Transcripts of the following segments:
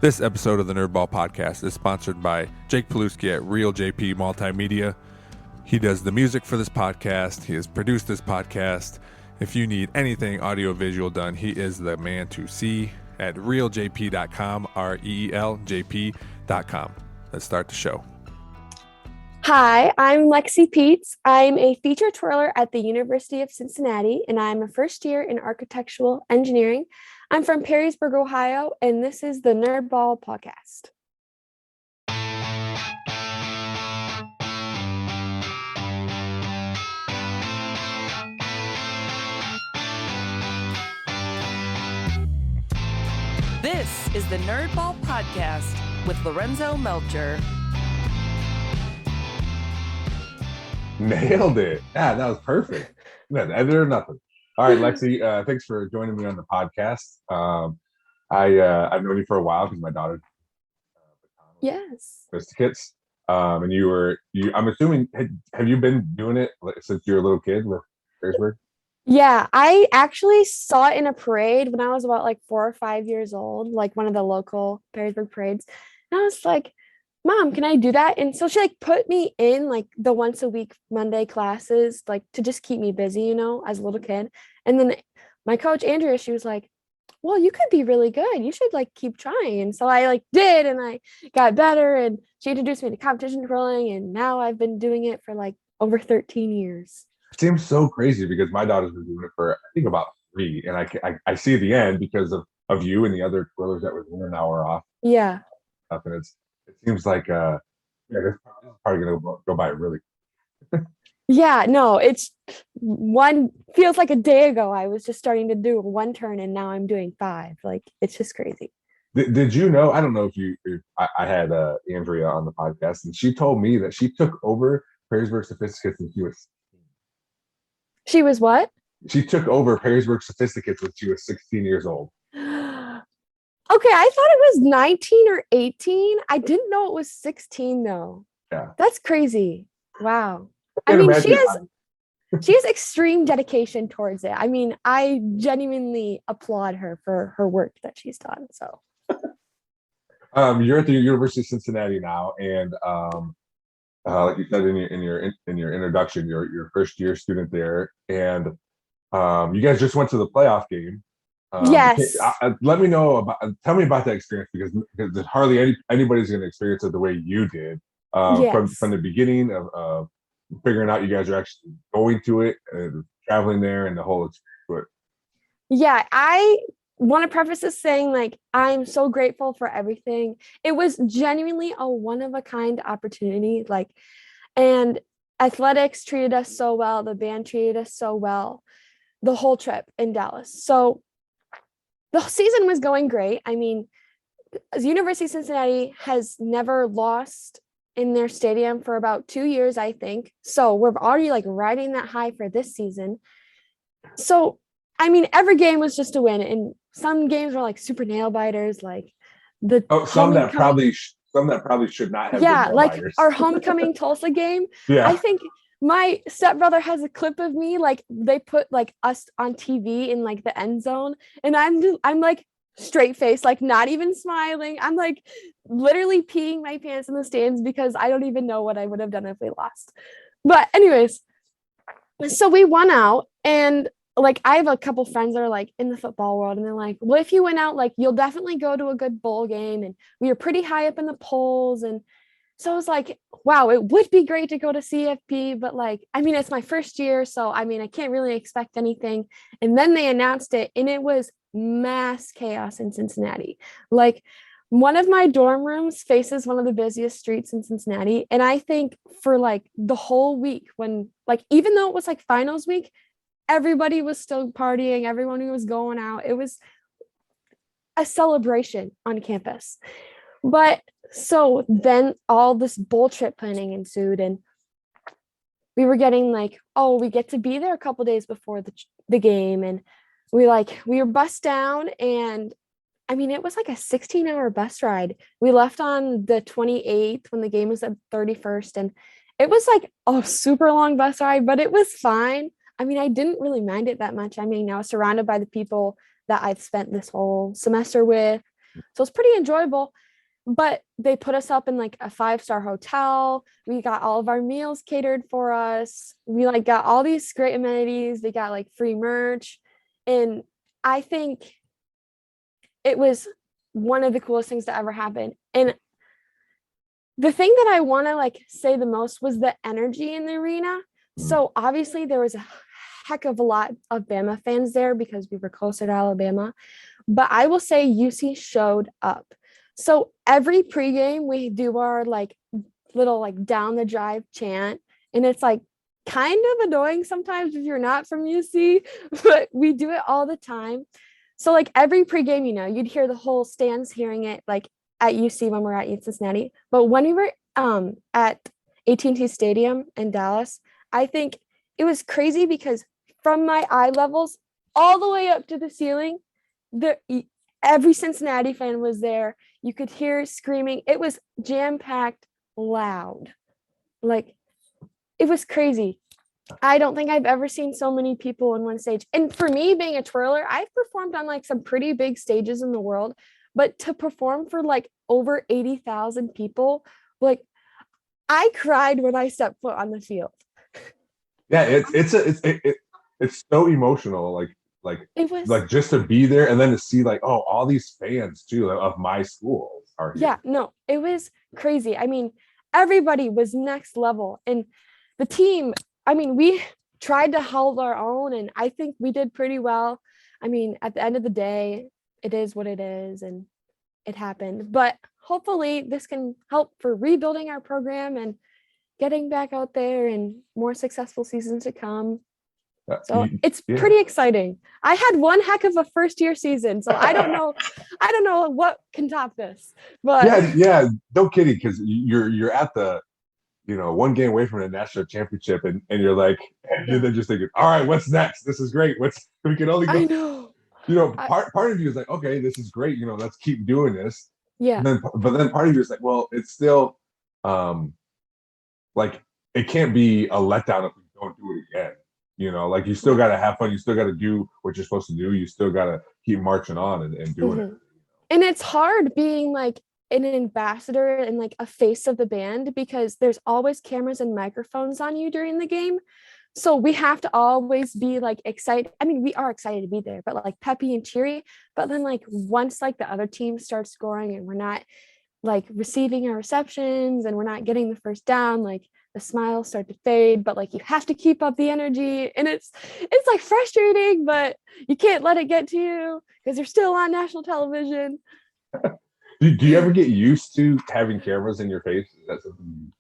This episode of the Nerdball Podcast is sponsored by Jake Paluski at Real JP Multimedia. He does the music for this podcast. He has produced this podcast. If you need anything audio-visual done, he is the man to see at realjp.com, REELJP.com. Let's start the show. Hi, I'm Lexi Peats. I'm a feature twirler at the University of Cincinnati, and I'm a first year in architectural engineering. I'm from Perrysburg, Ohio, and this is the Nerdball Podcast. This is the Nerdball Podcast with Lorenzo Melcher. Nailed it. Yeah, that was perfect. No edit or nothing. All right, Lexi, thanks for joining me on the podcast. I've known you for a while because my daughter Yes. Sophisticates. And I'm assuming, have you been doing it since you were a little kid with Perrysburg? Yeah, I actually saw it in a parade when I was about 4 or 5 years old, like one of the local Perrysburg parades. And I was like, Mom, can I do that? And so she put me in the once a week Monday classes, to just keep me busy, as a little kid. And then my coach, Andrea, she was like, well, you could be really good. You should keep trying. And so I did, and I got better, and she introduced me to competition twirling, and now I've been doing it for over 13 years. It seems so crazy because my daughter's been doing it for, I think, about 3. And I see the end because of you and the other twirlers that were in an hour off. Yeah. And it seems like this is probably going to go by really. Yeah, no, feels like a day ago. I was just starting to do 1 turn, and now I'm doing 5. It's just crazy. Did you know? I don't know if I had Andrea on the podcast, and she told me that she took over Perrysburg Sophisticates when she was. She was what? She took over Perrysburg Sophisticates when she was 16 years old. Okay, I thought it was 19 or 18. I didn't know it was 16 though. Yeah. That's crazy. Wow. I mean, she has extreme dedication towards it. I mean, I genuinely applaud her for her work that she's done. So you're at the University of Cincinnati now, and like you said in your introduction, you're first year student there, and you guys just went to the playoff game. Yes. Tell me about that experience because hardly anybody's going to experience it the way you did. Yes. From the beginning of figuring out you guys are actually going to it and traveling there and the whole experience. Yeah, I want to preface this saying I'm so grateful for everything. It was genuinely a one-of-a-kind opportunity. And athletics treated us so well. The band treated us so well the whole trip in Dallas. So the season was going great. I mean, University of Cincinnati has never lost in their stadium for about 2 years, I think. So we're already riding that high for this season. So, I mean, every game was just a win. And some games were super nail biters, some that probably should not have. Yeah, been nail biters. Our homecoming Tulsa game. Yeah. I think my stepbrother has a clip of me, they put us on TV in the end zone, and I'm straight face, not even smiling. I'm literally peeing my pants in the stands because I don't even know what I would have done if we lost. But anyways, so we won out, and I have a couple friends that are in the football world, and they're well, if you went out, you'll definitely go to a good bowl game, and we were pretty high up in the polls. And so I was wow, it would be great to go to CFP, but I mean, it's my first year, so I mean, I can't really expect anything. And then they announced it, and it was mass chaos in Cincinnati. One of my dorm rooms faces one of the busiest streets in Cincinnati, and I think for the whole week, when even though it was finals week, everybody was still partying, everyone was going out. It was a celebration on campus. But so then all this bowl trip planning ensued, and we were getting we get to be there a couple days before the game, and we were bussed down, and I mean, it was a 16-hour bus ride. We left on the 28th when the game was at 31st, and it was a super long bus ride, but it was fine. I mean, I didn't really mind it that much. I mean, I was surrounded by the people that I've spent this whole semester with. So it's pretty enjoyable. But they put us up in like a 5-star hotel. We got all of our meals catered for us. We like got all these great amenities. They got like free merch. And I think it was one of the coolest things to ever happen. And the thing that I want to like say the most was the energy in the arena. So obviously there was a heck of a lot of Bama fans there because we were closer to Alabama. But I will say UC showed up. So every pregame we do our like little like down the drive chant, and it's like kind of annoying sometimes if you're not from UC, but we do it all the time. So like every pregame, you'd hear the whole stands hearing it like at UC when we're at Cincinnati. But when we were at AT&T Stadium in Dallas, I think it was crazy because from my eye levels all the way up to the ceiling, every Cincinnati fan was there. You could hear screaming. It was jam-packed, loud. Like, it was crazy. I don't think I've ever seen so many people in one stage. And for me, being a twirler, I've performed on like some pretty big stages in the world, but to perform for like over 80,000 people, like I cried when I stepped foot on the field. Yeah, it's so emotional. Like It was like just to be there and then to see like, oh, all these fans too of my school are here. Yeah, no, it was crazy. I mean, everybody was next level. And the team, I mean, we tried to hold our own, and I think we did pretty well. I mean, at the end of the day, it is what it is, and it happened. But hopefully this can help for rebuilding our program and getting back out there and more successful seasons to come. So it's pretty exciting. I had one heck of a first year season, so I don't know what can top this. But yeah, no kidding, because you're at the one game away from the national championship, and you're like, and you're just thinking, all right, what's next? This is great. We can only go. I know. Part of you is like, okay, this is great. Let's keep doing this. Yeah. But then part of you is like, well, it's still, like it can't be a letdown if we don't do it again. Like you still got to have fun. You still got to do what you're supposed to do. You still got to keep marching on and doing it. And it's hard being like an ambassador and like a face of the band because there's always cameras and microphones on you during the game. So we have to always be like excited. I mean, we are excited to be there, but like peppy and cheery. But then like once like the other team starts scoring and we're not like receiving our receptions and we're not getting the first down, like the smiles start to fade, but like you have to keep up the energy, and it's like frustrating, but you can't let it get to you because you're still on national television. Do you ever get used to having cameras in your face? Is that something?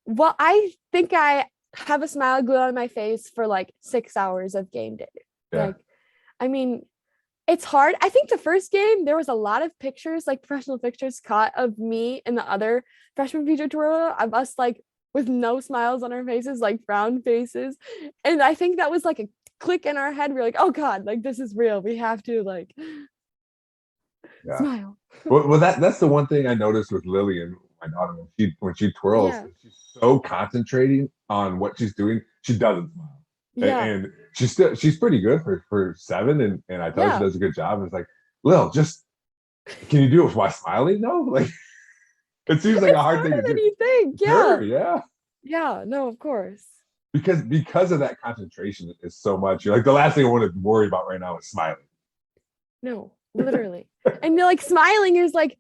Well, I think I have a smile glued on my face for like 6 hours of game day. Yeah. Like, I mean, it's hard. I think the first game there was a lot of pictures, like professional pictures, caught of me and the other freshman feature twirler, of us like with no smiles on our faces, like frown faces. And I think that was like a click in our head. We're like, oh God, like this is real. We have to like smile. Well, that's the one thing I noticed with Lillian, my daughter, when she twirls, she's so concentrating on what she's doing, she doesn't smile. Yeah. And she's pretty good for 7, and I thought she does a good job. And it's like, Lil, just can you do it while smiling? No, like it seems like a hard thing to do. You think, Sure, yeah, no, of course. Because of that concentration is so much. You're like, the last thing I want to worry about right now is smiling. No, literally. And you're like, smiling is like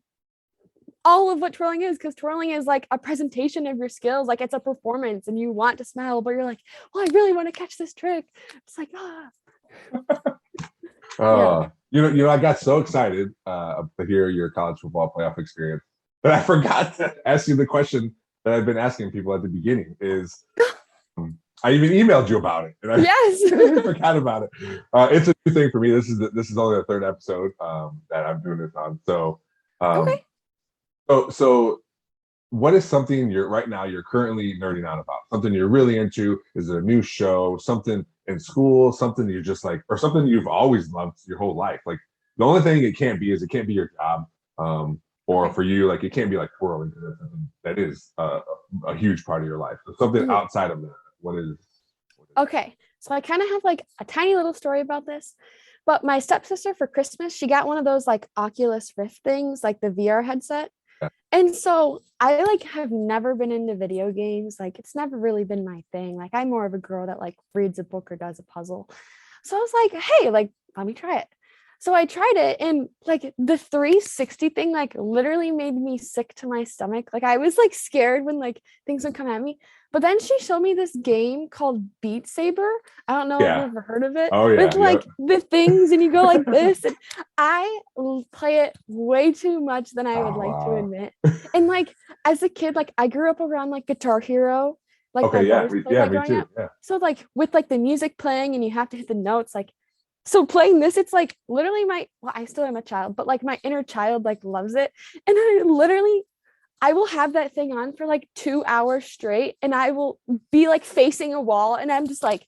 all of what twirling is, because twirling is like a presentation of your skills. Like it's a performance and you want to smile, but you're like, well, I really want to catch this trick. It's like, I got so excited to hear your college football playoff experience that I forgot to ask you the question that I've been asking people at the beginning is, I even emailed you about it. And I forgot about it. It's a new thing for me. This is only the 3rd episode that I'm doing this on. So, okay. So what is something you're currently nerding out about? Something you're really into? Is it a new show? Something in school? Something you're just like, or something you've always loved your whole life? Like the only thing it can't be your job. Or for you, like it can't be like twirling, because that's something that is a huge part of your life. So something outside of that. What is? Okay, so I kind of have like a tiny little story about this. But my stepsister for Christmas, she got one of those like Oculus Rift things, like the VR headset. Yeah. And so I like have never been into video games. Like it's never really been my thing. Like I'm more of a girl that like reads a book or does a puzzle. So I was like, hey, like let me try it. So I tried it and like the 360 thing like literally made me sick to my stomach. Like I was like scared when like things would come at me. But then she showed me this game called Beat Saber. I don't know if Yeah. you've ever heard of it. Oh yeah. With like Yep. the things and you go like this. And play it way too much than I would Oh, like to wow. admit. And like as a kid, like I grew up around like Guitar Hero. Like my Okay. Yeah. brothers played that Me growing too. up. Yeah. So like with like the music playing and you have to hit the notes, like so playing this, it's like literally I still am a child, but like my inner child like loves it. And I will have that thing on for like 2 hours straight and I will be like facing a wall and I'm just like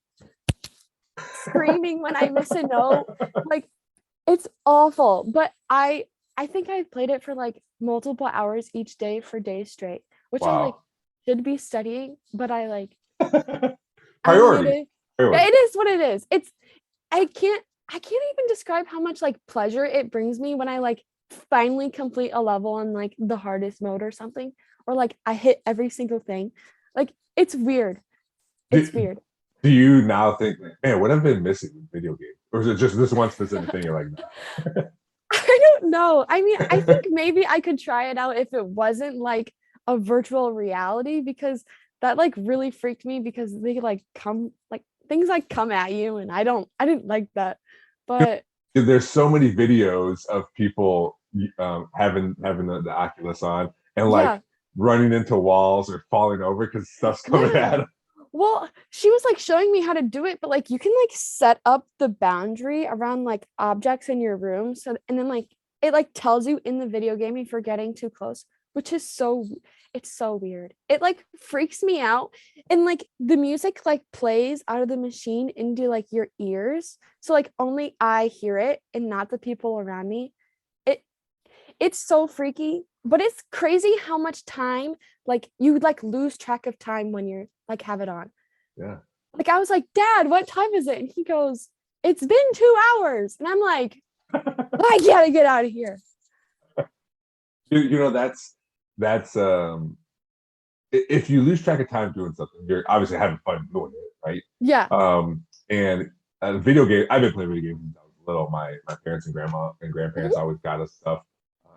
screaming when I miss a note. Like it's awful. But I think I've played it for like multiple hours each day for days straight, which I like Wow. should be studying, but I like I need Priority. it. Yeah, it is what it is. I can't even describe how much like pleasure it brings me when I like finally complete a level on like the hardest mode or something, or like I hit every single thing. Like it's weird. It's Do, weird. do you now think, like, man, what have I been missing with video games? Or is it just this one specific thing? You're like, no. I don't know. I mean, I think maybe I could try it out if it wasn't like a virtual reality because that like really freaked me because they like come like things like come at you and I didn't like that. But There's so many videos of people having the Oculus on and like yeah. running into walls or falling over because stuff's coming Yeah. at them. Well, she was like showing me how to do it, but like you can like set up the boundary around like objects in your room. So and then like it like tells you in the video game if you're getting too close, which is it's so weird. It like freaks me out. And like the music like plays out of the machine into like your ears. So like only I hear it and not the people around me. It it's so freaky, but it's crazy how much time like you like lose track of time when you're like have it on. Yeah. Like I was like, Dad, what time is it? And he goes, it's been 2 hours. And I'm like, I gotta get out of here. You know, that's if you lose track of time doing something, you're obviously having fun doing it, right? Yeah. And video game, I've been playing video games since I was little. My parents and grandma and grandparents Mhm. always got us stuff.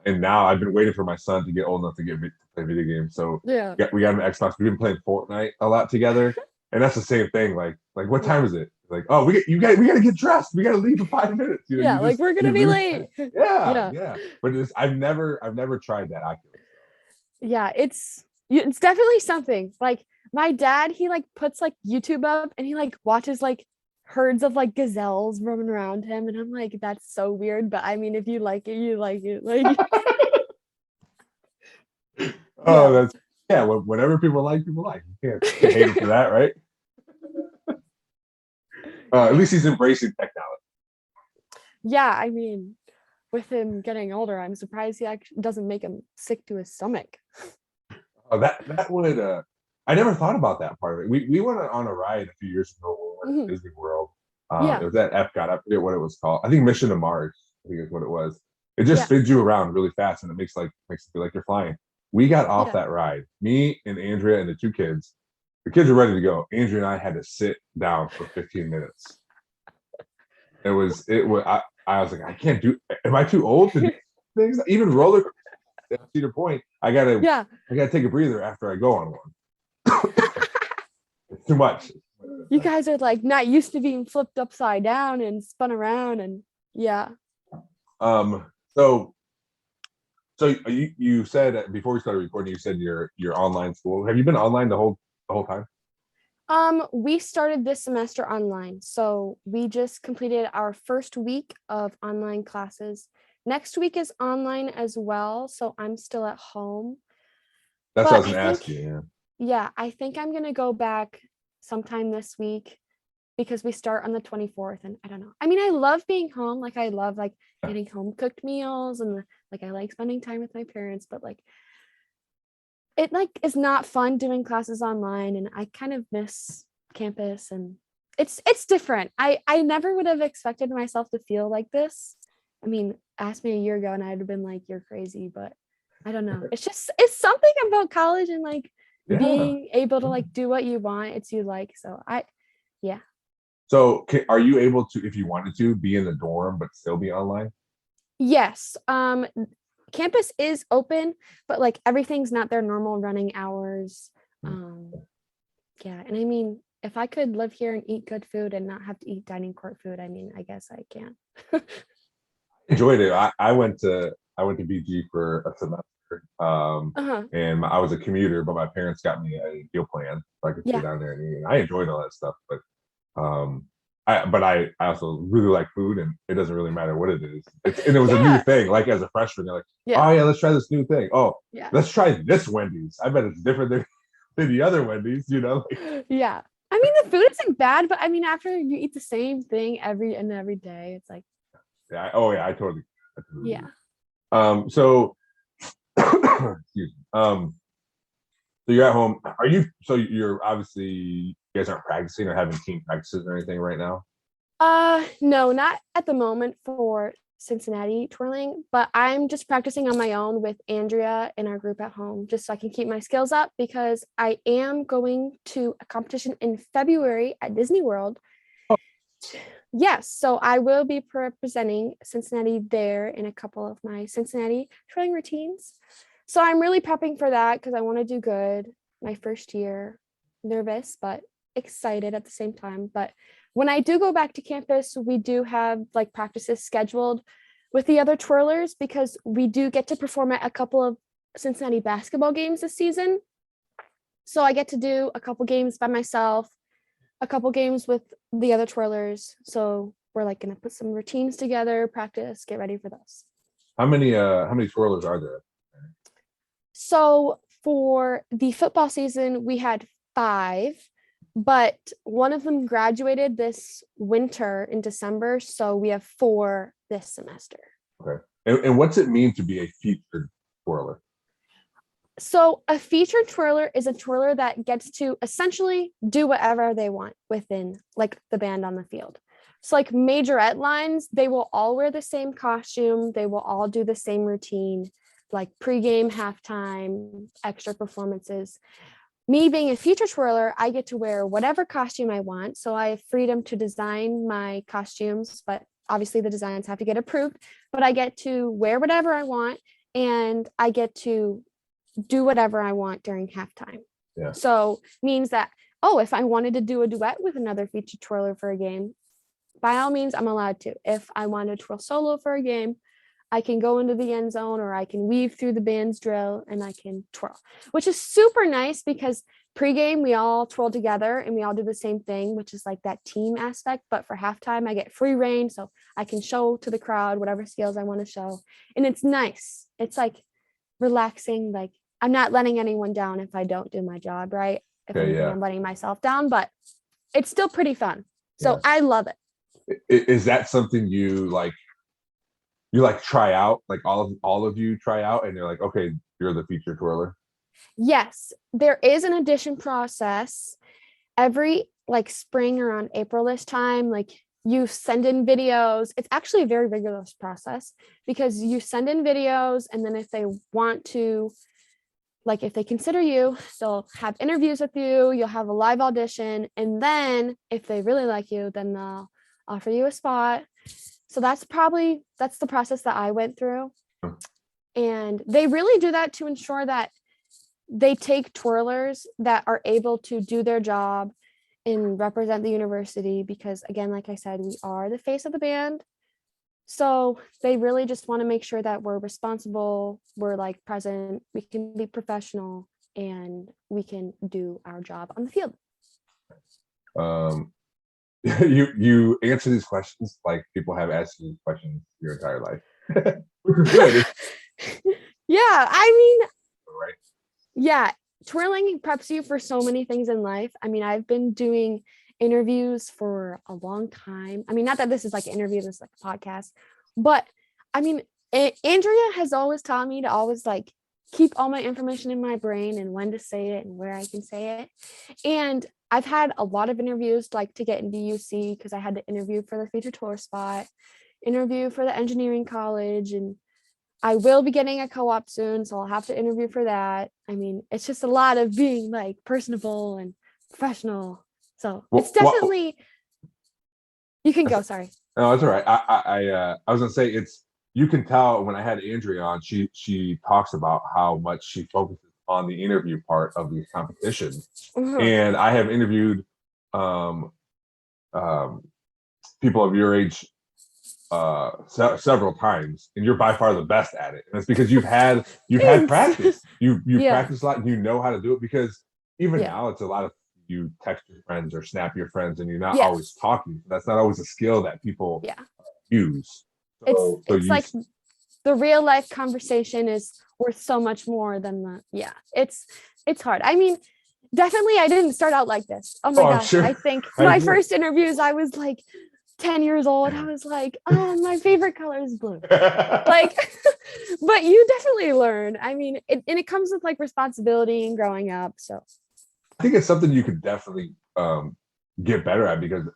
And now I've been waiting for my son to get old enough to play video games. So Yeah. we got an Xbox. We've been playing Fortnite a lot together, and that's the same thing. Like what time is it? Like, oh, we got to get dressed. We got to leave in 5 minutes. You know, Yeah, like we're gonna you be lose late. yeah, Yeah. yeah. But I've never tried that Oculus. Yeah, it's definitely something. Like my dad, he like puts like YouTube up and he like watches like herds of like gazelles roaming around him. And I'm like, that's so weird. But I mean, if you like it, you like it. Like Oh, yeah. that's yeah. Whenever people like, you can't hate him for that, right? At Yeah. least he's embracing technology. Yeah, I mean, with him getting older, I'm surprised he actually doesn't make him sick to his stomach. Oh, that would. I never thought about that part of it. We went on a ride a few years ago when we were at Mhm. Disney World. It Yeah. was at Epcot. I forget what it was called. I think Mission to Mars. I think is what it was. It just Yeah. spins you around really fast, and it makes it feel like you're flying. We got off Yeah. that ride. Me and Andrea and the two kids. The kids were ready to go. Andrea and I had to sit down for 15 minutes. It was. I was like, I can't do. Am I too old to do things? Even roller. Cedar Point. Yeah. I gotta take a breather after I go on one. It's too much. You guys are like not used to being flipped upside down and spun around and yeah. Um. So you said before we started recording, you said your online school. Have you been online the whole time? We started this semester online. So we just completed our first week of online classes. Next week is online as well. So I'm still at home. That's what I But was I gonna ask think, you. yeah, I think I'm gonna go back sometime this week because we start on the 24th. And I don't know. I mean, I love being home. Like I love like Yeah. getting home cooked meals and like I like spending time with my parents, but like it like is not fun doing classes online and I kind of miss campus and it's different. I never would have expected myself to feel like this. I mean, ask me a year ago and I'd have been like, you're crazy, but I don't know. It's something about college and like being able to like do what you want. It's you like, so yeah. So are you able to, if you wanted to, be in the dorm but still be online? Yes. Campus is open, but like everything's not their normal running hours. Yeah. And I mean, if I could live here and eat good food and not have to eat dining court food, I mean, I guess I can. Enjoyed it. I went to BG for a semester. And I was a commuter, but my parents got me a deal plan so I could stay Yeah. down there and eat. And I enjoyed all that stuff, but I also really like food, and it doesn't really matter what it is. And it was a new thing. Like as a freshman, you're like, oh yeah, let's try this new thing. Oh, let's try this Wendy's. I bet it's different than the other Wendy's, you know? Yeah. I mean, the food isn't bad, but I mean, after you eat the same thing every day, it's like, I totally yeah. So excuse me. So you're at home. You're obviously, you guys aren't practicing or having team practices or anything right now? No, not at the moment for Cincinnati twirling, but I'm just practicing on my own with Andrea in our group at home, just so I can keep my skills up, because I am going to a competition in February at Disney World. Oh. Yes, so I will be representing Cincinnati there in a couple of my Cincinnati twirling routines. So I'm really prepping for that because I want to do good my first year. Nervous, but excited at the same time. But when I do go back to campus, we do have like practices scheduled with the other twirlers, because we do get to perform at a couple of Cincinnati basketball games this season. So I get to do a couple games by myself, a couple games with the other twirlers. So we're like going to put some routines together, practice, get ready for those. How many twirlers are there? So for the football season, we had 5, but one of them graduated this winter in December. So we have 4 this semester. Okay. And what's it mean to be a featured twirler? So a featured twirler is a twirler that gets to essentially do whatever they want within like the band on the field. So like majorette lines, they will all wear the same costume. They will all do the same routine, like pregame, halftime, extra performances. Me being a feature twirler, I get to wear whatever costume I want. So I have freedom to design my costumes, but obviously the designs have to get approved, but I get to wear whatever I want, and I get to do whatever I want during halftime. Yeah. So means that, if I wanted to do a duet with another featured twirler for a game, by all means, I'm allowed to. If I want to twirl solo for a game, I can go into the end zone, or I can weave through the band's drill and I can twirl, which is super nice because pregame, we all twirl together and we all do the same thing, which is like that team aspect. But for halftime, I get free reign. So I can show to the crowd whatever skills I want to show. And it's nice. It's like relaxing. Like I'm not letting anyone down if I don't do my job right. If I'm letting myself down, but it's still pretty fun. So I love it. Is that something you like try out, like all of you try out and you're like, okay, you're the featured twirler? Yes, there is an audition process every like spring around April this time. Like you send in videos. It's actually a very rigorous process because you send in videos, and then if they want to, like if they consider you, they'll have interviews with you, you'll have a live audition, and then if they really like you, then they'll offer you a spot. So that's the process that I went through. And they really do that to ensure that they take twirlers that are able to do their job and represent the university, because again, like I said, we are the face of the band. So they really just want to make sure that we're responsible, we're like present, we can be professional, and we can do our job on the field. You answer these questions like people have asked you these questions your entire life, which is good. Yeah, I mean, right. Yeah, twirling preps you for so many things in life. I mean, I've been doing interviews for a long time. I mean, not that this is like an interview, this is like a podcast, but I mean, Andrea has always taught me to always like keep all my information in my brain and when to say it and where I can say it. And I've had a lot of interviews like to get into UC because I had to interview for the feature tour spot, interview for the engineering college, and I will be getting a co-op soon, so I'll have to interview for that. I mean, it's just a lot of being like personable and professional. So it's definitely, you can go, sorry. No, that's all right. I was gonna say you can tell when I had Andrea on, she talks about how much she focuses on the interview part of these competitions. And I have interviewed people of your age several times, and you're by far the best at it. And it's because you've had practice. You practice a lot, and you know how to do it. Because even now, it's a lot of you text your friends or snap your friends, and you're not always talking. That's not always a skill that people use. So it's like the real life conversation is worth so much more than it's hard. I mean, definitely I didn't start out like this. Oh my gosh. Sure. I think my first interviews, I was like 10 years old. I was like, oh, my favorite color is blue. Like, but you definitely learn. I mean, it comes with like responsibility and growing up. So I think it's something you could definitely get better at, because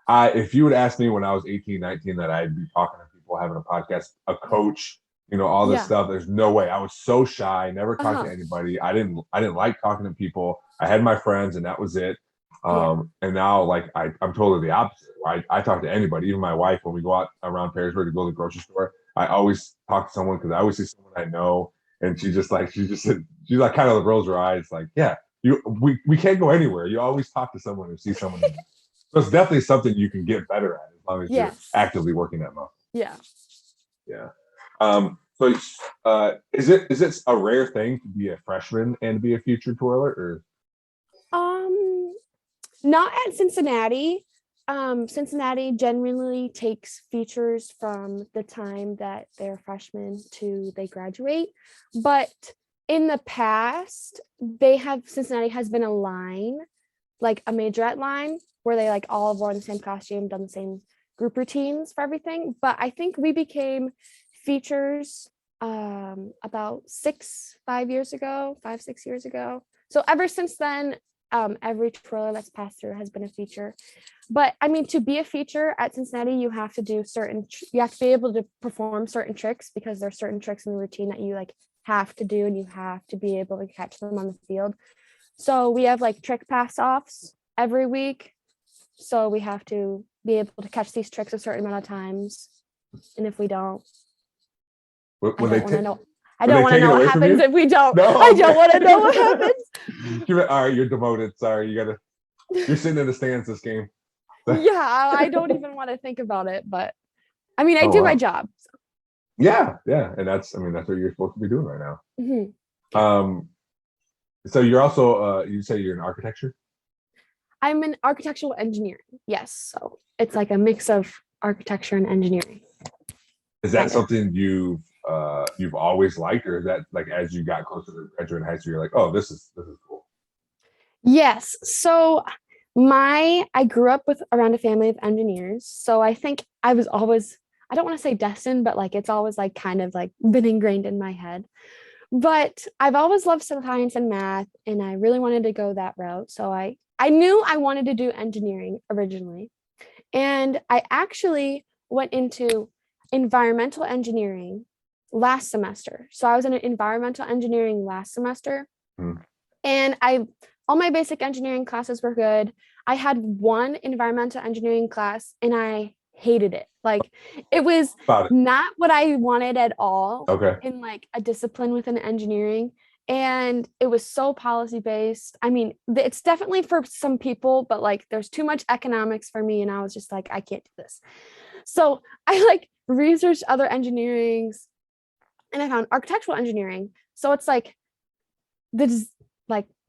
if you would ask me when I was 18, 19 that I'd be talking to people, having a podcast, a coach, all this stuff, there's no way. I was so shy, never talked to anybody. I didn't like talking to people. I had my friends and that was it. And now like I'm totally the opposite. I talk to anybody, even my wife. When we go out around Perrysburg to go to the grocery store, I always talk to someone because I always see someone I know, and she like kind of rolls her eyes like, yeah, we can't go anywhere. You always talk to someone or see someone. So it's definitely something you can get better at as long as you're actively working that muscle. Yeah. So is it a rare thing to be a freshman and be a future twirler, or? Not at Cincinnati. Cincinnati generally takes features from the time that they're freshmen to they graduate. But in the past, Cincinnati has been a line, like a majorette line, where they like all worn the same costume, done the same group routines for everything. But I think we became features about 5 years ago, 6 years ago. So ever since then, every twirler that's passed through has been a feature. But I mean, to be a feature at Cincinnati, you have to be able to perform certain tricks, because there are certain tricks in the routine that you like have to do, and you have to be able to catch them on the field. So we have like trick pass offs every week. So we have to be able to catch these tricks a certain amount of times. And if we don't, I don't want to know what happens if we don't. No, I don't want to know what happens. All right, you're demoted. Sorry, you're sitting in the stands this game. Yeah, I don't even want to think about it, but I mean, I do my job. So. Yeah, and that's what you're supposed to be doing right now. Mm-hmm. So you're also you say you're in architecture? I'm in architectural engineering. Yes, so it's like a mix of architecture and engineering. Is that something you've always liked, or is that like as you got closer to graduating high school, you're like, oh, this is cool? Yes. So I grew up around a family of engineers. So I think I was always, I don't want to say destined, but like it's always like kind of like been ingrained in my head. But I've always loved science and math, and I really wanted to go that route. So I knew I wanted to do engineering originally. And I actually went into environmental engineering last semester. So I was in environmental engineering last semester. And all my basic engineering classes were good. I had one environmental engineering class and I hated it. Like it was not what I wanted at all in like a discipline within engineering. And it was so policy based. I mean, it's definitely for some people, but like there's too much economics for me. And I was just like, I can't do this. So I like researched other engineerings and I found architectural engineering. So it's like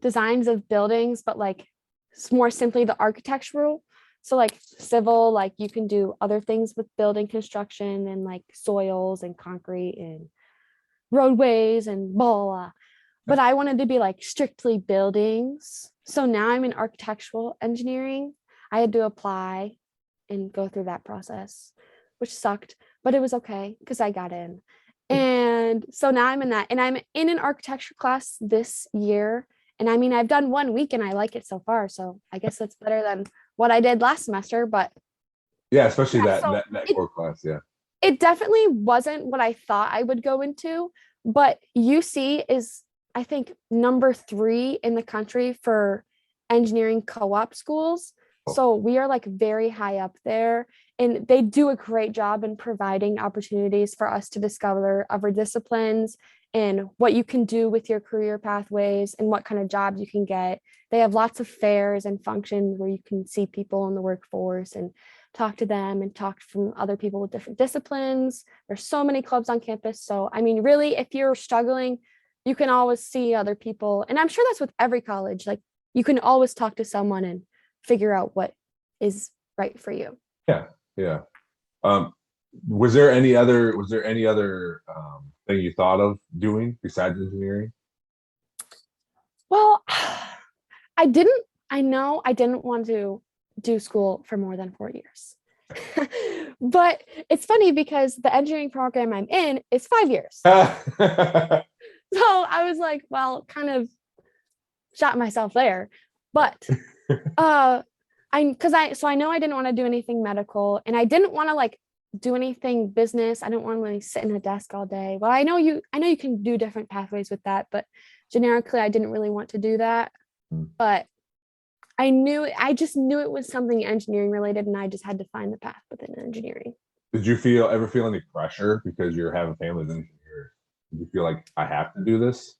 designs of buildings, but like more simply the architectural. So like civil, like you can do other things with building construction and like soils and concrete and roadways and blah, blah. But I wanted to be like strictly buildings. So now I'm in architectural engineering. I had to apply and go through that process, which sucked, but it was okay because I got in. And so now I'm in that, and I'm in an architecture class this year. And I mean, I've done 1 week and I like it so far. So I guess that's better than what I did last semester. But Yeah, especially yeah, that so that it, core class. Yeah. it definitely wasn't what I thought I would go into. But UC is, I think, number 3 in the country for engineering co-op schools. So we are like very high up there, and they do a great job in providing opportunities for us to discover other disciplines and what you can do with your career pathways and what kind of jobs you can get. They have lots of fairs and functions where you can see people in the workforce and talk to them and talk from other people with different disciplines. There's so many clubs on campus. So, I mean, really, if you're struggling, you can always see other people. And I'm sure that's with every college. Like, you can always talk to someone and figure out what is right for you. Yeah. Yeah. Um, was there any other thing you thought of doing besides engineering? Well, I know I didn't want to do school for more than 4 years. But it's funny because the engineering program I'm in is 5 years. So I was like, well, kind of shot myself there. But I know I didn't want to do anything medical, and I didn't want to like do anything business. I didn't want to like sit in a desk all day. Well, I know you can do different pathways with that, but generically I didn't really want to do that. But I just knew it was something engineering related, and I just had to find the path within engineering. Did you ever feel any pressure because you're having family as an engineer? Did you feel like I have to do this?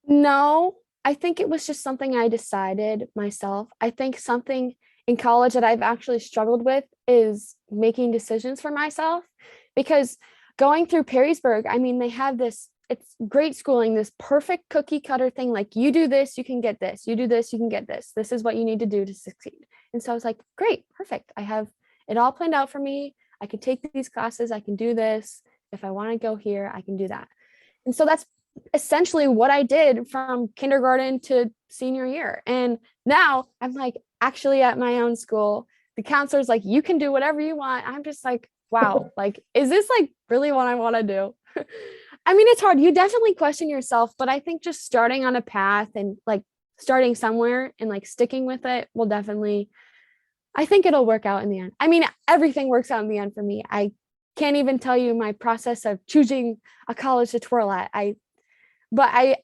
No, I think it was just something I decided myself. I think something in college that I've actually struggled with is making decisions for myself, because going through Perrysburg, I mean, they have this, it's great schooling, this perfect cookie cutter thing. Like, you do this, you can get this, you do this, you can get this. This is what you need to do to succeed. And so I was like, great, perfect. I have it all planned out for me. I can take these classes. I can do this. If I want to go here, I can do that. And so that's essentially what I did from kindergarten to senior year. And now I'm like actually at my own school. The counselor's like, you can do whatever you want. I'm just like, wow, like, is this like really what I want to do? I mean, it's hard. You definitely question yourself, but I think just starting on a path and like starting somewhere and like sticking with it will definitely, I think it'll work out in the end. I mean, everything works out in the end for me. I can't even tell you my process of choosing a college to twirl at. I'm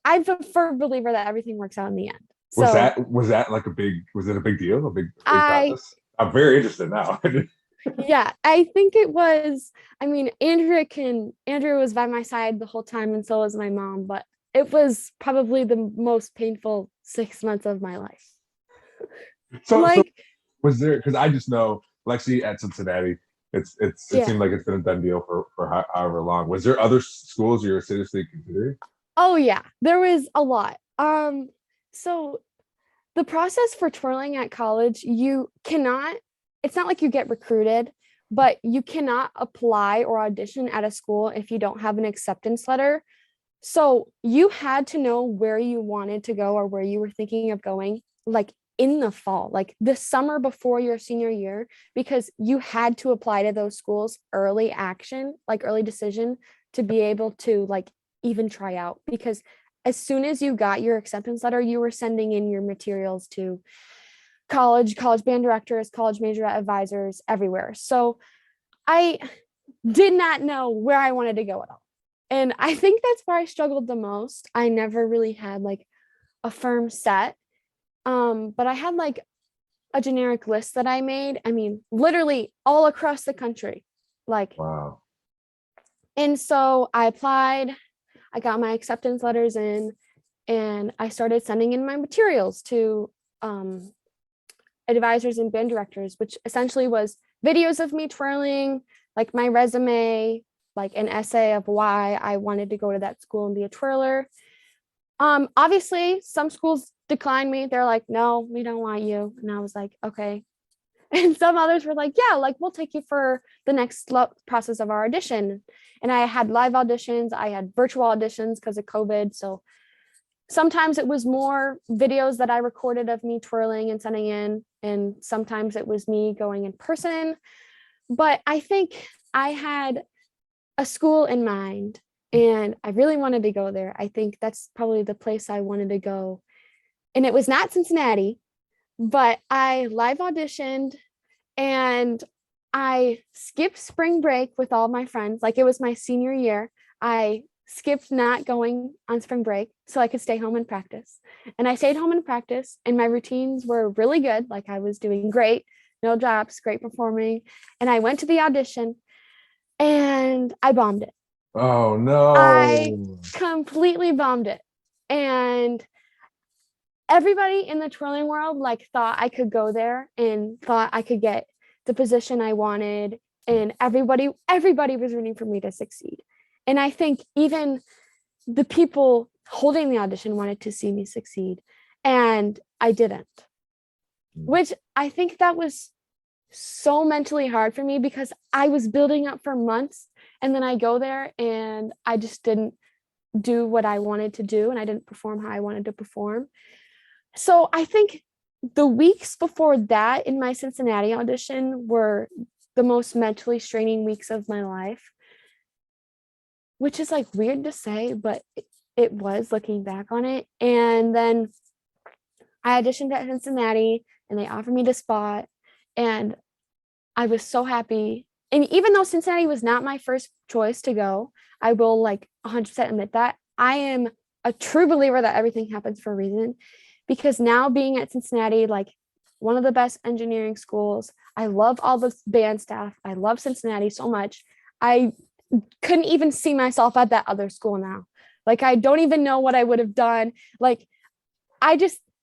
a firm believer that everything works out in the end. So Was that like was it a big deal? A big I process? I'm very interested now. yeah, I think it was. I mean, Andrew was by my side the whole time, and so was my mom, but it was probably the most painful 6 months of my life. So was there, because I just know Lexi at Cincinnati, it Yeah. seemed like it's been a done deal for however long. Was there other schools you're seriously considering? Oh yeah, there was a lot. So the process for twirling at college, it's not like you get recruited, but you cannot apply or audition at a school if you don't have an acceptance letter. So you had to know where you wanted to go or where you were thinking of going, like in the fall, like the summer before your senior year, because you had to apply to those schools early action, like early decision, to be able to like even try out. Because as soon as you got your acceptance letter, you were sending in your materials to college band directors, college majorette advisors, everywhere. So I did not know where I wanted to go at all. And I think that's where I struggled the most. I never really had like a firm set. But I had like a generic list that I made. I mean, literally all across the country. Like, Wow. And so I applied, I got my acceptance letters in, and I started sending in my materials to advisors and band directors, which essentially was videos of me twirling, like my resume, like an essay of why I wanted to go to that school and be a twirler. Obviously, some schools declined me. They're like, no, we don't want you. And I was like, okay. And some others were like, yeah, like we'll take you for the next process of our audition. And I had live auditions. I had virtual auditions because of COVID. So sometimes it was more videos that I recorded of me twirling and sending in. And sometimes it was me going in person. But I think I had a school in mind. and I really wanted to go there. I think that's probably the place I wanted to go. And it was not Cincinnati, but I live auditioned and I skipped spring break with all my friends. Like it was my senior year. I skipped not going on spring break so I could stay home and practice. And I stayed home and practice, and my routines were really good. Like I was doing great, no drops, great performing. And I went to the audition and I bombed it. Oh no. I completely bombed it. And everybody in the twirling world like thought I could go there and thought I could get the position I wanted. And everybody was rooting for me to succeed. And I think even the people holding the audition wanted to see me succeed. And I didn't, which I think that was so mentally hard for me because I was building up for months. And then I go there and I just didn't do what I wanted to do. And I didn't perform how I wanted to perform. So I think the weeks before that in my Cincinnati audition were the most mentally straining weeks of my life, which is like weird to say, but it was looking back on it. And then I auditioned at Cincinnati and they offered me the spot and I was so happy. And even though Cincinnati was not my first choice to go, I will like 100% admit that I am a true believer that everything happens for a reason, because now being at Cincinnati, like one of the best engineering schools, I love all the band staff. I love Cincinnati so much. I couldn't even see myself at that other school now. Like, I don't even know what I would have done. Like,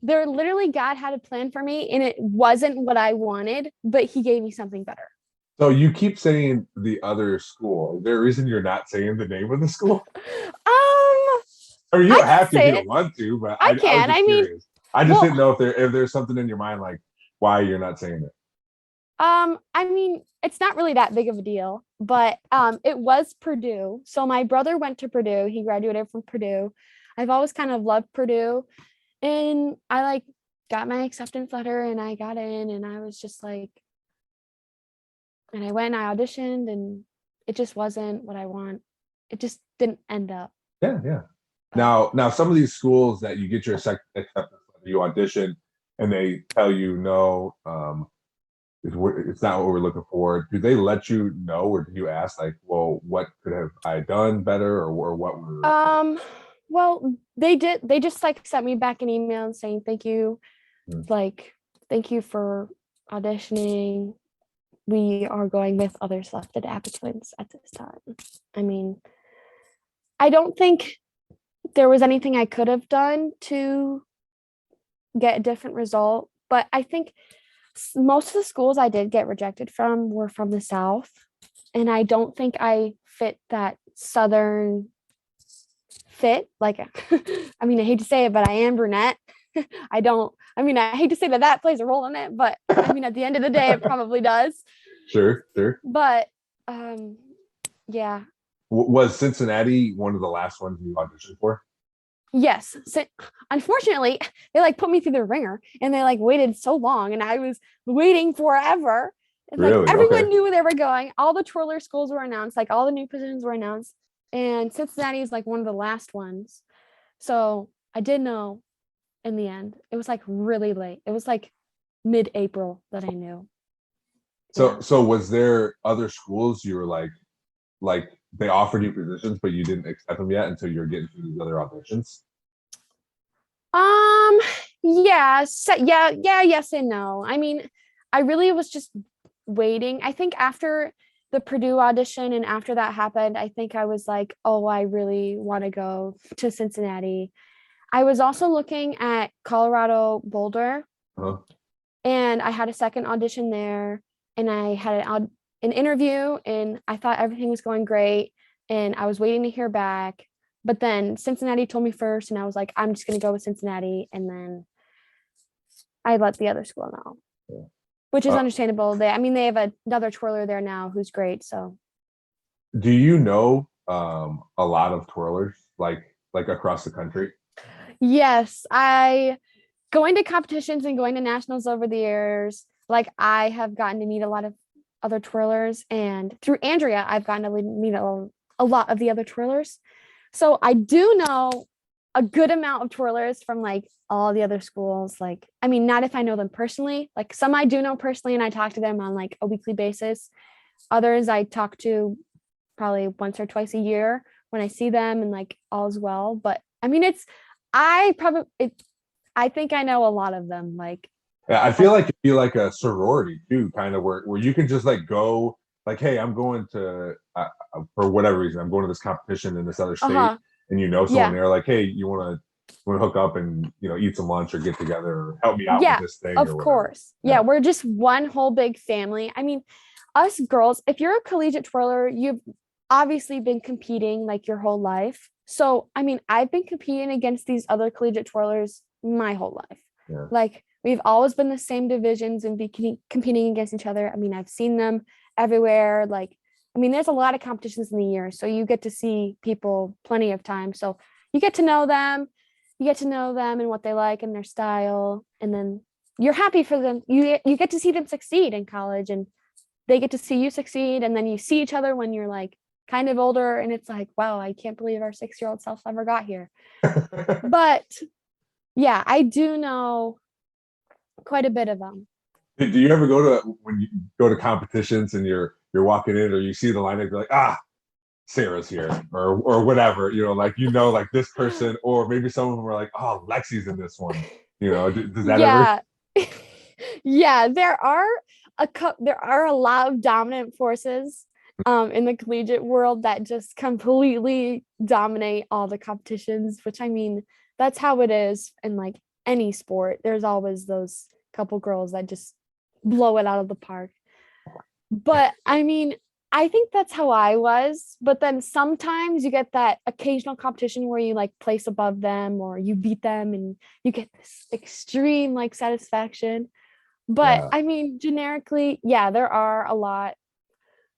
there literally God had a plan for me and it wasn't what I wanted, but he gave me something better. So you keep saying the other school. Is there a reason you're not saying the name of the school? I mean, you don't have to if you don't want to, but I can. I mean, I just didn't know if there's something in your mind, like why you're not saying it. I mean, it's not really that big of a deal, but it was Purdue. So my brother went to Purdue. He graduated from Purdue. I've always kind of loved Purdue. And I like got my acceptance letter and I got in and I was just like, and I went and I auditioned and it just wasn't what I want. It just didn't end up. Yeah, yeah. Now some of these schools that you get your acceptance letter, you audition and they tell you no, it's not what we're looking for. Do they let you know, or do you ask like, well, what could have I done better, or what were? Well, they did. They just like sent me back an email saying thank you, like thank you for auditioning. We are going with other selected applicants at this time. I mean, I don't think there was anything I could have done to get a different result, but I think most of the schools I did get rejected from were from the South, and I don't think I fit that Southern fit. Like, I mean, I hate to say it, but I am brunette. I hate to say that plays a role in it, but I mean, at the end of the day, it probably does. Sure. But yeah. Was Cincinnati one of the last ones you auditioned for? Yes. So, unfortunately, they like put me through the ringer and they like waited so long and I was waiting forever. And really? Like everyone knew where they were going. All the twirler schools were announced, like all the new positions were announced. And Cincinnati is like one of the last ones. So I did know in the end. It was like really late. It was like mid-April that I knew. So was there other schools you were like they offered you positions, but you didn't accept them yet until you're getting through these other auditions? Yeah, yes and no. I mean, I really was just waiting. I think after the Purdue audition and after that happened, I think I was like, oh, I really want to go to Cincinnati. I was also looking at Colorado Boulder, and I had a second audition there, and I had an interview, and I thought everything was going great, and I was waiting to hear back. But then Cincinnati told me first, and I was like, I'm just going to go with Cincinnati. And then I let the other school know, which is understandable. They have another twirler there now who's great. So, do you know a lot of twirlers like across the country? Yes, going to competitions and going to nationals over the years, like I have gotten to meet a lot of other twirlers, and through Andrea, I've gotten to meet a lot of the other twirlers. So I do know a good amount of twirlers from like all the other schools. Like, I mean, not if I know them personally. Like some I do know personally, and I talk to them on like a weekly basis. Others I talk to probably once or twice a year when I see them, and like all's well. But I mean, I think I know a lot of them. Like, Yeah, I feel like it'd be like a sorority too, kind of where you can just like go, like, hey, I'm going to for whatever reason, I'm going to this competition in this other state, and you know someone yeah, there, like, hey, you want to hook up and eat some lunch or get together or help me out with yeah, this thing or of whatever. course. Yeah, we're just one whole big family. I mean, us girls, if you're a collegiate twirler, you've obviously been competing like your whole life. So, I mean, I've been competing against these other collegiate twirlers my whole life. Yeah. Like, we've always been the same divisions and be competing against each other. I mean, I've seen them everywhere. Like, I mean, there's a lot of competitions in the year, so you get to see people plenty of times. So you get to know them, and what they like and their style, and then you're happy for them. You get to see them succeed in college, and they get to see you succeed, and then you see each other when you're like kind of older, and it's like, wow, I can't believe our 6-year-old self ever got here. But yeah, I do know quite a bit of them. Do you ever go to when you go to competitions and you're walking in or you see the lineup, you're like, Sarah's here or whatever, like like this person, or maybe some of them are like, oh, Lexi's in this one. Does that ever? Yeah, there are a lot of dominant forces in the collegiate world that just completely dominate all the competitions, which I mean, that's how it is in like any sport. There's always those couple girls that just blow it out of the park. But I mean, I think that's how I was. But then sometimes you get that occasional competition where you like place above them or you beat them and you get this extreme like satisfaction. But I mean, generically, yeah, there are a lot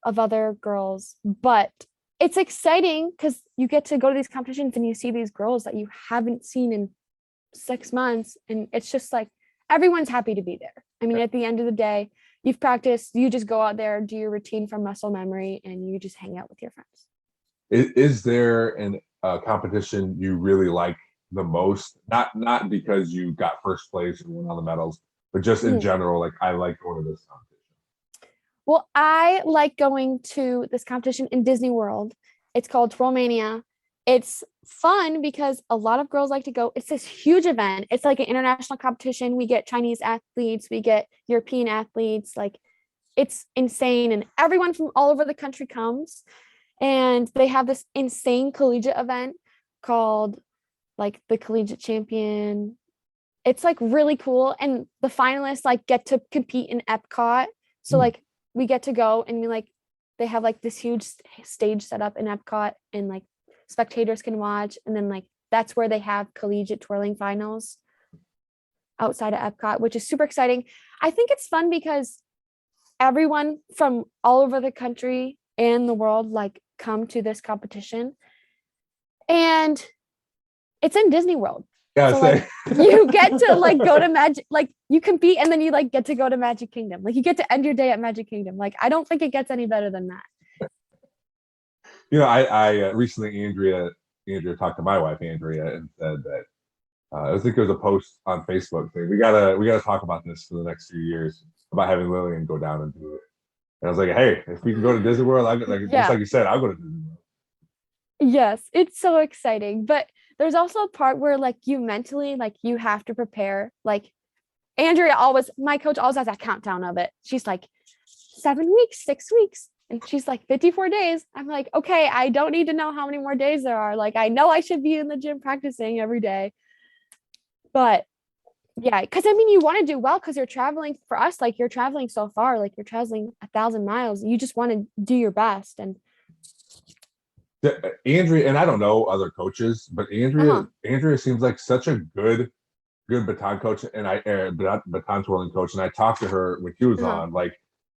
of other girls, but it's exciting because you get to go to these competitions and you see these girls that you haven't seen in 6 months. And it's just like, everyone's happy to be there. I mean, at the end of the day, you've practiced, you just go out there, do your routine from muscle memory, and you just hang out with your friends. Is there an competition you really like the most? Not because you got first place and won all the medals, but just in general, like, I like going to this competition. Well, I like going to this competition in Disney World. It's called Twirlmania. It's fun because a lot of girls like to go. It's this huge event. It's like an international competition. We get Chinese athletes, we get European athletes. Like, it's insane. And everyone from all over the country comes. And they have this insane collegiate event called like the Collegiate Champion. It's like really cool. And the finalists like get to compete in Epcot. So like we get to go and they have like this huge stage set up in Epcot, and like spectators can watch. And then like that's where they have collegiate twirling finals outside of Epcot, which is super exciting. I think it's fun because everyone from all over the country and the world like come to this competition, and it's in Disney World. Yeah, so like you get to like go to Magic, like you compete, and then you like get to go to Magic Kingdom. Like you get to end your day at Magic Kingdom. Like I don't think it gets any better than that. I recently Andrea talked to my wife Andrea and said that I think there was a post on Facebook saying we gotta talk about this for the next few years about having Lillian go down and do it. And I was like, hey, if we can go to Disney World, just like you said, I'll go to Disney World. Yes, it's so exciting. But there's also a part where like you mentally, like you have to prepare. Like my coach always has that countdown of it. She's like 7 weeks, 6 weeks. And she's like 54 days. I'm like, okay, I don't need to know how many more days there are. Like, I know I should be in the gym practicing every day. But yeah, because I mean, you want to do well because you're traveling for us. Like you're traveling so far, like you're traveling 1,000 miles. You just want to do your best. And Andrea, and I don't know other coaches, but Andrea seems like such a good baton coach and baton twirling coach. And I talked to her when she was on, like,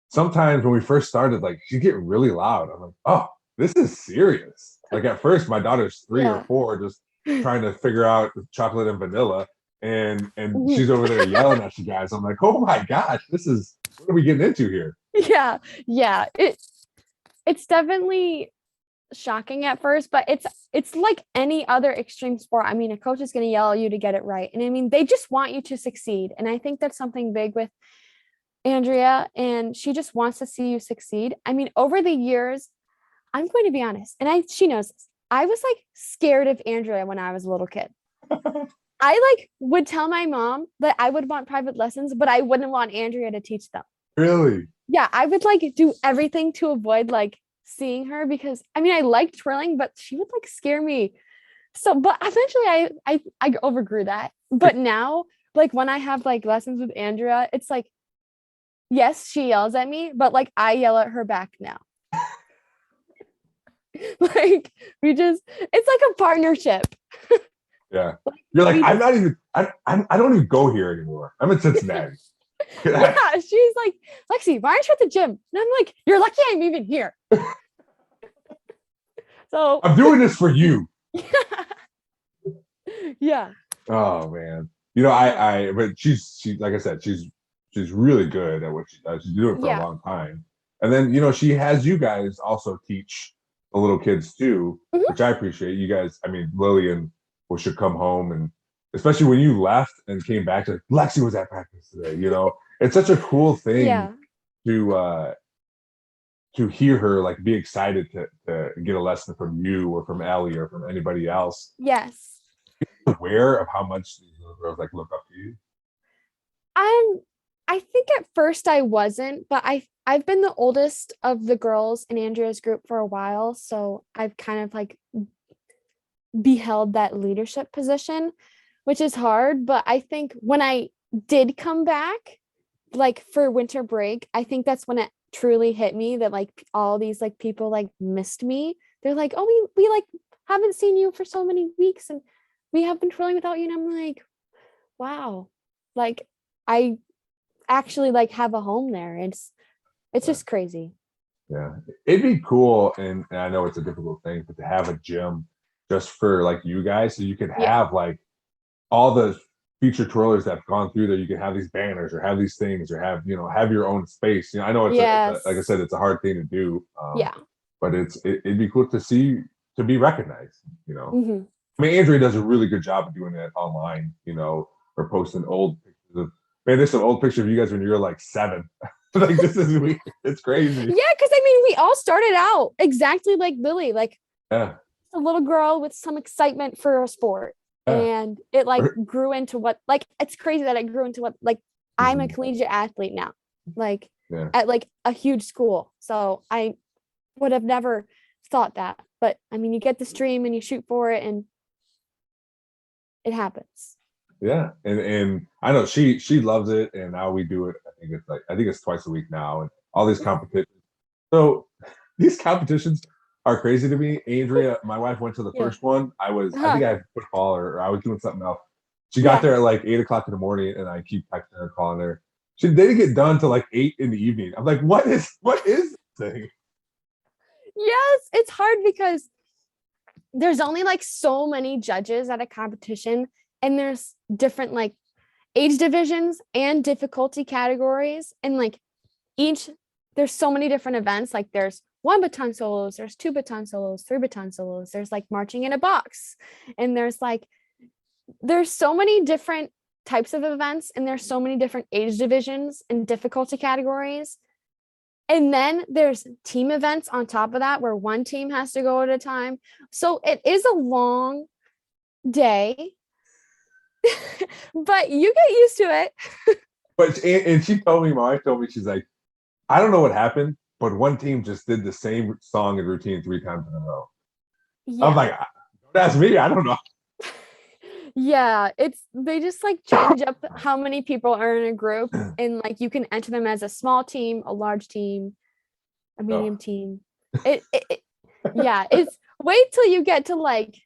sometimes when we first started, like she'd get really loud. I'm like, oh, this is serious. Like at first my daughter's 3 or 4, just trying to figure out chocolate and vanilla. And she's over there yelling at you guys. I'm like, oh my gosh, what are we getting into here? Yeah. It's definitely shocking at first, but it's like any other extreme sport. I mean, a coach is going to yell at you to get it right. And I mean, they just want you to succeed. And I think that's something big with Andrea, and she just wants to see you succeed. I mean, over the years, I'm going to be honest, and she knows this. I was like scared of Andrea when I was a little kid. I like would tell my mom that I would want private lessons, but I wouldn't want Andrea to teach them. Really? Yeah, I would like do everything to avoid like seeing her, because I mean I liked twirling, but she would like scare me. So, but eventually I overgrew that. But now, like when I have like lessons with Andrea, it's like, yes, she yells at me, but like I yell at her back now. Like it's like a partnership. Yeah. You're like, I'm not even, I don't even go here anymore. I'm in Cincinnati. Yeah, she's like, Lexi, why aren't you at the gym? And I'm like, you're lucky I'm even here. So I'm doing this for you. Yeah. Oh man. You know, but she's like I said, she's really good at what she does. She's doing it for a long time. And then, you know, she has you guys also teach the little kids too, which I appreciate. You guys, I mean, Lillian should come home, and especially when you left and came back to Lexi was at practice today, you know, it's such a cool thing to hear her like be excited to get a lesson from you or from Allie or from anybody else. Yes. Aware of how much these little girls like look up to you? I think at first I wasn't, but I've been the oldest of the girls in Andrea's group for a while, so I've kind of like beheld that leadership position, which is hard. But I think when I did come back, like for winter break, I think that's when it truly hit me that like all these like people like missed me. They're like, oh, we like haven't seen you for so many weeks, and we have been twirling without you. And I'm like, wow, like I actually like have a home there. It's just crazy. Yeah, it'd be cool, and I know it's a difficult thing, but to have a gym just for like you guys, so you could have like all the future twirlers that have gone through there. You could have these banners or have these things or have, you know, have your own space. You know, I know it's like I said, it's a hard thing to do. But it'd be cool to see, to be recognized, you know. I mean, Andrea does a really good job of doing that online, you know, or posting old pictures of, man, there's some old picture of you guys when you were like 7. Like this is weird. It's crazy. Yeah, because I mean, we all started out exactly like Lily, like a little girl with some excitement for a sport. And it like grew into what, like, it's crazy that it grew into what, like, I'm a collegiate athlete now, like at like a huge school. So I would have never thought that. But I mean, you get this dream and you shoot for it and it happens. Yeah. And I know she loves it. And now we do it. I think it's twice a week now, and all these competitions. So these competitions are crazy to me. Andrea, my wife, went to the first one. I think I had football or I was doing something else. She got there at like 8:00 in the morning, and I keep texting her, calling her. They didn't get done till like 8 in the evening. I'm like, what is this thing? Yes, it's hard because there's only like so many judges at a competition, and there's different like age divisions and difficulty categories, and like there's so many different events. Like there's 1 baton solos, there's 2 baton solos, 3 baton solos, there's like marching in a box, and there's so many different types of events, and there's so many different age divisions and difficulty categories. And then there's team events on top of that where one team has to go at a time. So it is a long day, but you get used to it. But and she told me, my wife told me, she's like, I don't know what happened, but one team just did the same song and routine 3 times in a row. Yeah. I'm like, don't ask me, I don't know. Yeah, they just like change up how many people are in a group, and like you can enter them as a small team, a large team, a medium team. It's wait till you get to like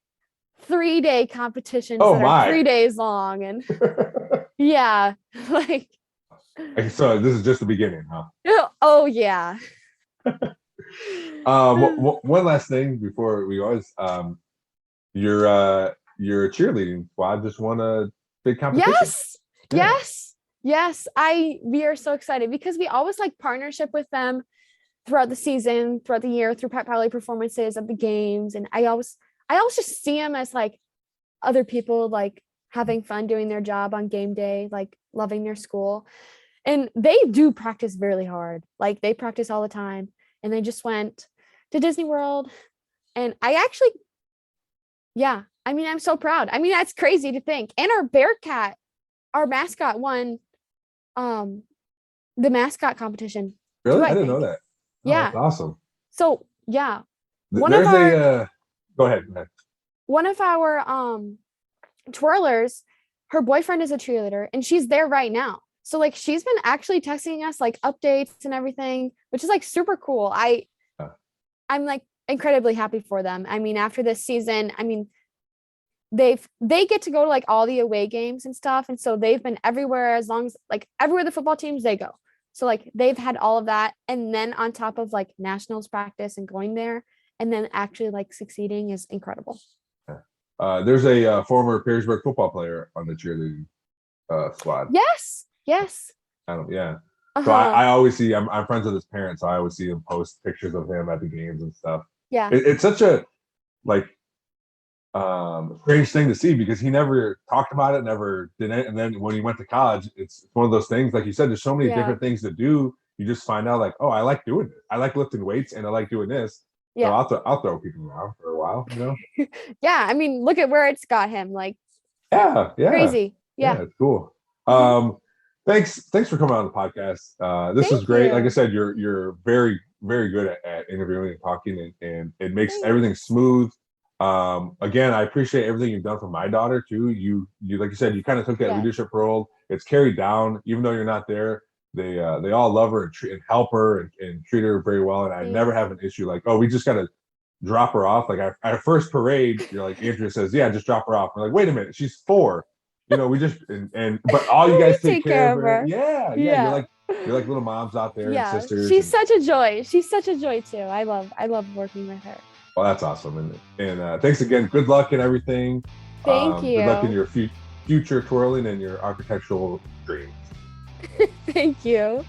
3-day competitions that are 3 days long, and like. So this is just the beginning, huh? Oh yeah. One last thing before we always your cheerleading squad just won a big competition. Yes. We are so excited because we always like partnership with them throughout the season, throughout the year, through pep rally performances at the games. And I always just see them as like other people, like having fun doing their job on game day, like loving their school. And they do practice really hard. Like they practice all the time. And they just went to Disney World. And I actually, yeah, I mean, I'm so proud. I mean, that's crazy to think. And our Bearcat, our mascot, won the mascot competition. Really? too, I didn't know think. that. Oh, Yeah. that's awesome. So yeah, There's go ahead. one of our twirlers, her boyfriend is a cheerleader and she's there right now. So like she's been actually texting us like updates and everything, which is like super cool. I'm like incredibly happy for them. I mean, after this season, I mean, they get to go to like all the away games and stuff. And so they've been everywhere, as long as like everywhere the football teams they go. So like they've had all of that. And then on top of like nationals practice and going there and then actually like succeeding is incredible. There's a former Perrysburg football player on the cheerleading squad. Yes. Yeah. Uh-huh. So I always see, I'm friends with his parents, so I always see him post pictures of him at the games and stuff. Yeah. It's such a like strange thing to see because he never talked about it, never did it. And then when he went to college, it's one of those things, like you said, there's so many different things to do. You just find out like, oh, I like doing this. I like lifting weights and I like doing this. Yeah. So I'll throw people around for a while, you know? Yeah. I mean, look at where it's got him. Like, Yeah. crazy. Yeah. It's cool. Thanks for coming on the podcast. This Thank is great. you. Like I said, you're very, very good at interviewing and talking, and it makes Thanks. everything smooth. Again, I appreciate everything you've done for my daughter too. You like you said, you kind of took that leadership role. It's carried down, even though you're not there. They all love her and help her and treat her very well. And I never have an issue like, oh, we just got to drop her off. Like at our first parade, you're like, Andrea says, yeah, just drop her off. We're like, wait a minute, she's 4. You know, we just but all you guys take care of her. Yeah. You're like little moms out there and sisters. She's such a joy. She's such a joy too. I love working with her. Well, that's awesome. And thanks again. Good luck in everything. Thank you. Good luck in your future twirling and your architectural dreams. Thank you.